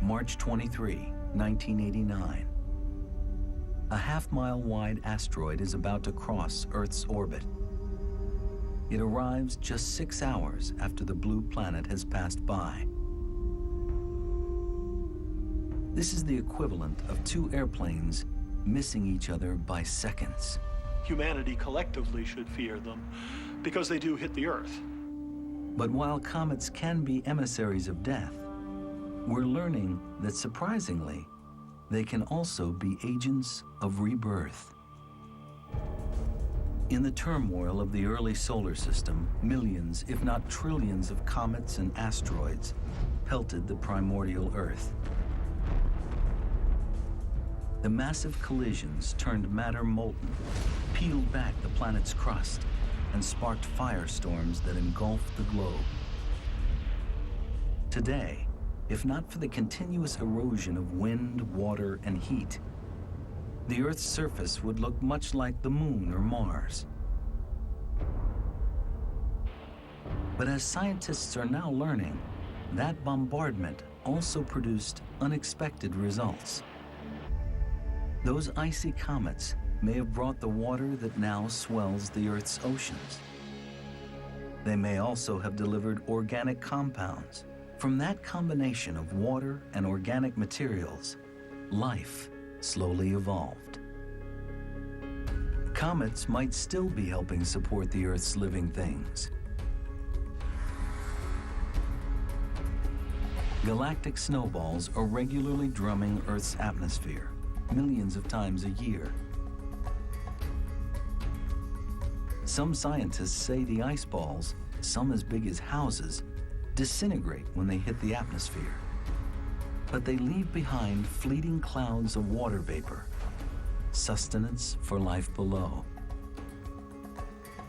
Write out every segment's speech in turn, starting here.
March 23, 1989. A half-mile wide asteroid is about to cross Earth's orbit. It arrives just 6 hours after the blue planet has passed by. This is the equivalent of two airplanes missing each other by seconds. Humanity collectively should fear them because they do hit the Earth. But while comets can be emissaries of death, we're learning that, surprisingly, they can also be agents of rebirth. In the turmoil of the early solar system, millions, if not trillions, of comets and asteroids pelted the primordial Earth. The massive collisions turned matter molten, peeled back the planet's crust, and sparked firestorms that engulfed the globe. Today, if not for the continuous erosion of wind, water, and heat, the Earth's surface would look much like the Moon or Mars. But as scientists are now learning, that bombardment also produced unexpected results. Those icy comets may have brought the water that now swells the Earth's oceans. They may also have delivered organic compounds. From that combination of water and organic materials, life slowly evolved. Comets might still be helping support the Earth's living things. Galactic snowballs are regularly drumming Earth's atmosphere, millions of times a year. Some scientists say the ice balls, some as big as houses, disintegrate when they hit the atmosphere. But they leave behind fleeting clouds of water vapor, sustenance for life below.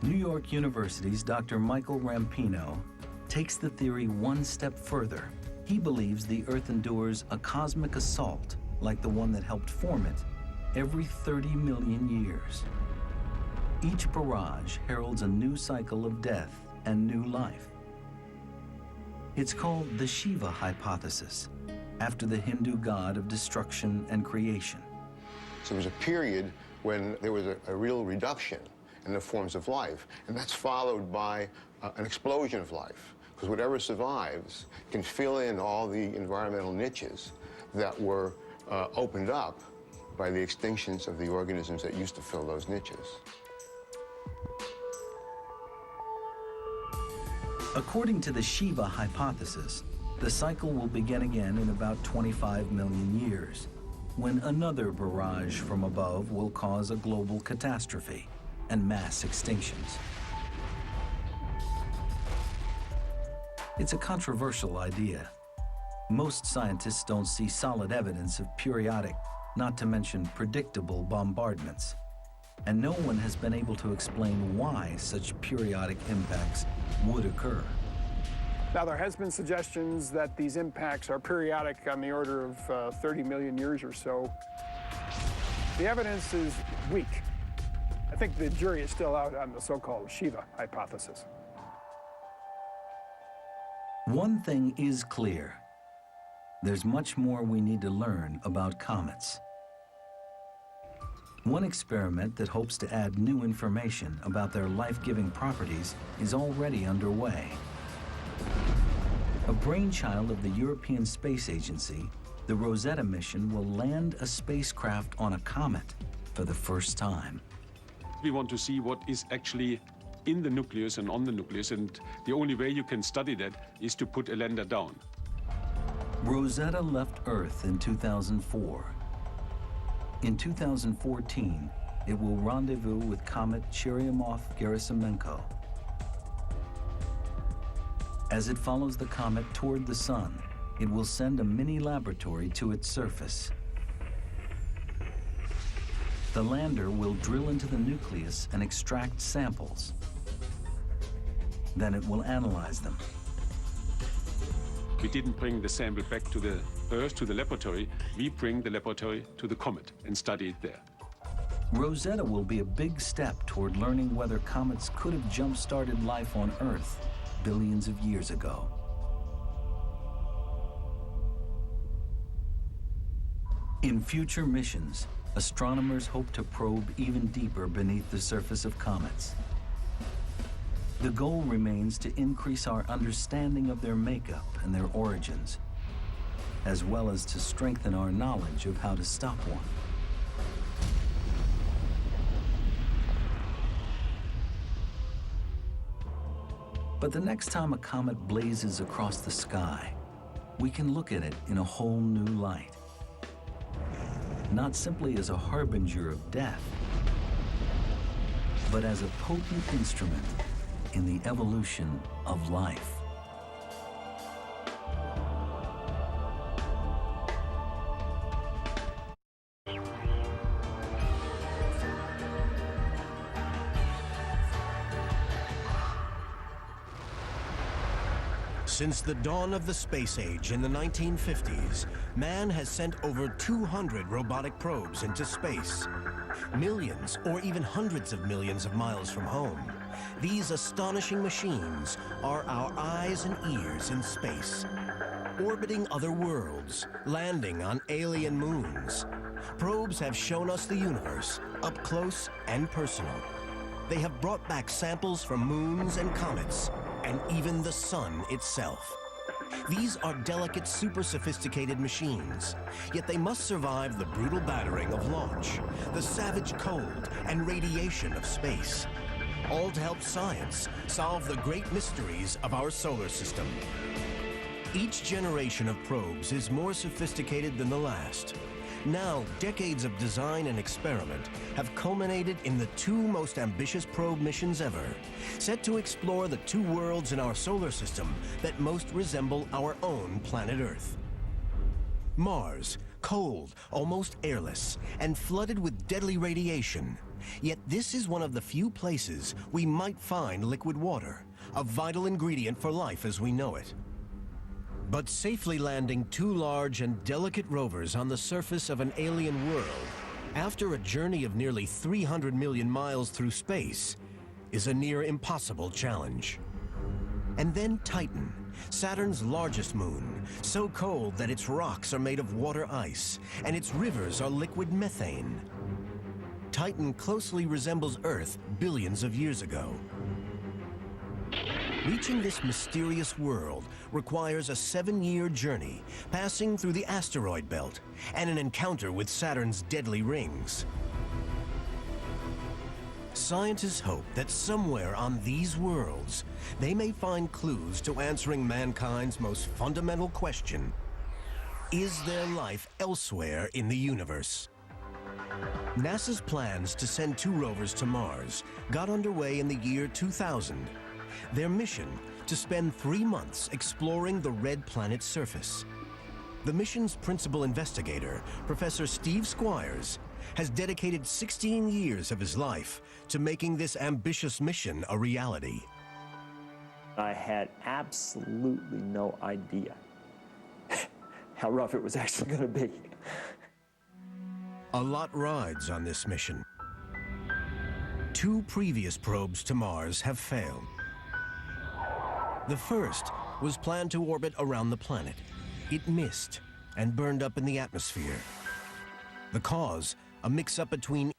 New York University's Dr. Michael Rampino takes the theory one step further. He believes the Earth endures a cosmic assault like the one that helped form it every 30 million years. Each barrage heralds a new cycle of death and new life. It's called the Shiva hypothesis, after the Hindu god of destruction and creation. So there was a period when there was a real reduction in the forms of life, and that's followed by an explosion of life, because whatever survives can fill in all the environmental niches that were opened up by the extinctions of the organisms that used to fill those niches. According to the Shiva hypothesis, the cycle will begin again in about 25 million years, when another barrage from above will cause a global catastrophe and mass extinctions. It's a controversial idea. Most scientists don't see solid evidence of periodic, not to mention predictable, bombardments. And no one has been able to explain why such periodic impacts would occur. Now, there has been suggestions that these impacts are periodic on the order of 30 million years or so. The evidence is weak. I think the jury is still out on the so-called Shiva hypothesis. One thing is clear. There's much more we need to learn about comets. One experiment that hopes to add new information about their life-giving properties is already underway. A brainchild of the European Space Agency, the Rosetta mission will land a spacecraft on a comet for the first time. We want to see what is actually in the nucleus and on the nucleus, and the only way you can study that is to put a lander down. Rosetta left Earth in 2004. In 2014, it will rendezvous with comet Churyumov-Gerasimenko. As it follows the comet toward the sun, it will send a mini laboratory to its surface. The lander will drill into the nucleus and extract samples. Then it will analyze them. We didn't bring the sample back to the Earth, to the laboratory. We bring the laboratory to the comet and study it there. Rosetta will be a big step toward learning whether comets could have jump-started life on Earth billions of years ago. In future missions, astronomers hope to probe even deeper beneath the surface of comets. The goal remains to increase our understanding of their makeup and their origins, as well as to strengthen our knowledge of how to stop one. But the next time a comet blazes across the sky, we can look at it in a whole new light. Not simply as a harbinger of death, but as a potent instrument in the evolution of life. Since the dawn of the space age in the 1950s, man has sent over 200 robotic probes into space. Millions or even hundreds of millions of miles from home, these astonishing machines are our eyes and ears in space. Orbiting other worlds, landing on alien moons, probes have shown us the universe up close and personal. They have brought back samples from moons and comets, and even the sun itself. These are delicate, super sophisticated machines, yet they must survive the brutal battering of launch, the savage cold and radiation of space, all to help science solve the great mysteries of our solar system. Each generation of probes is more sophisticated than the last. Now, decades of design and experiment have culminated in the two most ambitious probe missions ever, set to explore the two worlds in our solar system that most resemble our own planet Earth. Mars, cold, almost airless, and flooded with deadly radiation. Yet this is one of the few places we might find liquid water, a vital ingredient for life as we know it. But safely landing two large and delicate rovers on the surface of an alien world, after a journey of nearly 300 million miles through space, is a near impossible challenge. And then Titan, Saturn's largest moon, so cold that its rocks are made of water ice, and its rivers are liquid methane. Titan closely resembles Earth billions of years ago. Reaching this mysterious world requires a 7-year journey, passing through the asteroid belt, and an encounter with Saturn's deadly rings. Scientists hope that somewhere on these worlds, they may find clues to answering mankind's most fundamental question: is there life elsewhere in the universe? NASA's plans to send 2 rovers to Mars got underway in the year 2000. Their mission, to spend 3 months exploring the red planet's surface. The mission's principal investigator, Professor Steve Squires, has dedicated 16 years of his life to making this ambitious mission a reality. I had absolutely no idea how rough it was actually going to be. A lot rides on this mission. 2 previous probes to Mars have failed. The first was planned to orbit around the planet. It missed and burned up in the atmosphere. The cause, a mix-up between